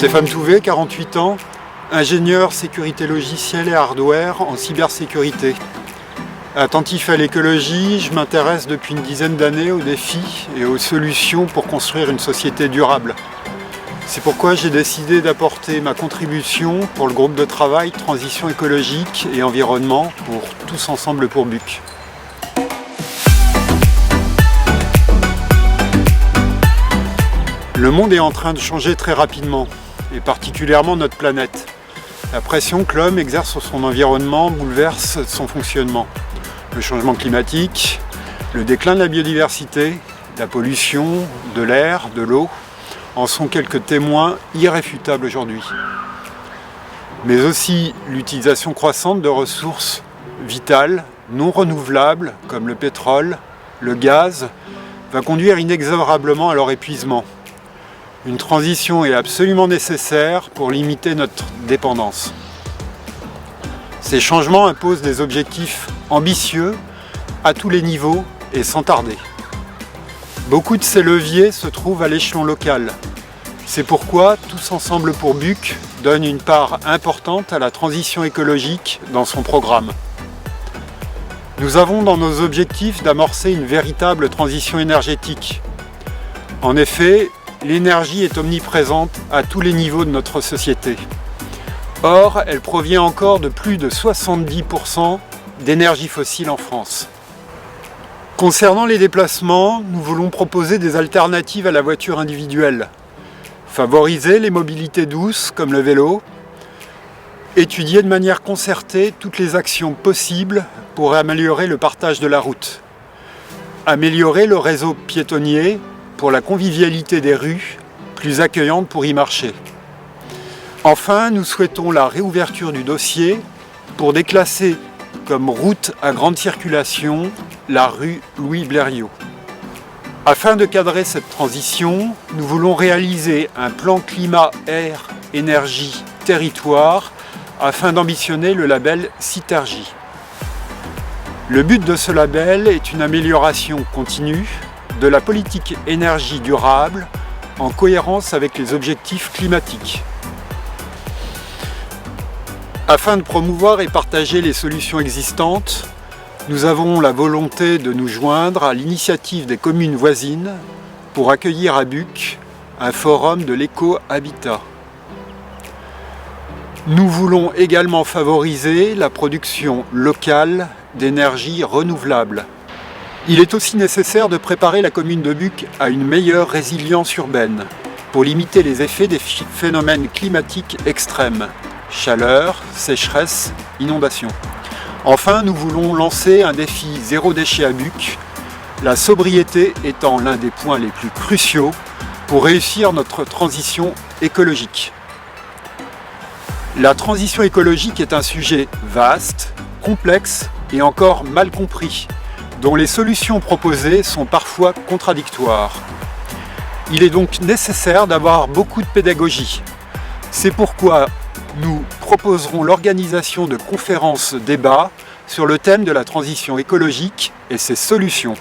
Stéphane Touvet, 48 ans, ingénieur sécurité logicielle et hardware en cybersécurité. Attentif à l'écologie, je m'intéresse depuis une dizaine d'années aux défis et aux solutions pour construire une société durable. C'est pourquoi j'ai décidé d'apporter ma contribution pour le groupe de travail Transition écologique et environnement pour Tous ensemble pour BUC. Le monde est en train de changer très rapidement, et particulièrement notre planète. La pression que l'homme exerce sur son environnement bouleverse son fonctionnement. Le changement climatique, le déclin de la biodiversité, la pollution de l'air, de l'eau, en sont quelques témoins irréfutables aujourd'hui. Mais aussi l'utilisation croissante de ressources vitales, non renouvelables, comme le pétrole, le gaz, va conduire inexorablement à leur épuisement. Une transition est absolument nécessaire pour limiter notre dépendance. Ces changements imposent des objectifs ambitieux à tous les niveaux et sans tarder. Beaucoup de ces leviers se trouvent à l'échelon local. C'est pourquoi Tous ensemble pour BUC donne une part importante à la transition écologique dans son programme. Nous avons dans nos objectifs d'amorcer une véritable transition énergétique. En effet, l'énergie est omniprésente à tous les niveaux de notre société. Or, elle provient encore de plus de 70% d'énergie fossile en France. Concernant les déplacements, nous voulons proposer des alternatives à la voiture individuelle, favoriser les mobilités douces comme le vélo, étudier de manière concertée toutes les actions possibles pour améliorer le partage de la route, améliorer le réseau piétonnier pour la convivialité des rues, plus accueillantes pour y marcher. Enfin, nous souhaitons la réouverture du dossier pour déclasser comme route à grande circulation la rue Louis Blériot. Afin de cadrer cette transition, nous voulons réaliser un plan climat, air, énergie, territoire afin d'ambitionner le label Citergie. Le but de ce label est une amélioration continue de la politique énergie durable en cohérence avec les objectifs climatiques. Afin de promouvoir et partager les solutions existantes, nous avons la volonté de nous joindre à l'initiative des communes voisines pour accueillir à BUC un forum de l'éco-habitat. Nous voulons également favoriser la production locale d'énergie renouvelable. Il est aussi nécessaire de préparer la commune de BUC à une meilleure résilience urbaine pour limiter les effets des phénomènes climatiques extrêmes, chaleur, sécheresse, inondations. Enfin, nous voulons lancer un défi zéro déchet à BUC, la sobriété étant l'un des points les plus cruciaux pour réussir notre transition écologique. La transition écologique est un sujet vaste, complexe et encore mal compris, dont les solutions proposées sont parfois contradictoires. Il est donc nécessaire d'avoir beaucoup de pédagogie. C'est pourquoi nous proposerons l'organisation de conférences débats sur le thème de la transition écologique et ses solutions.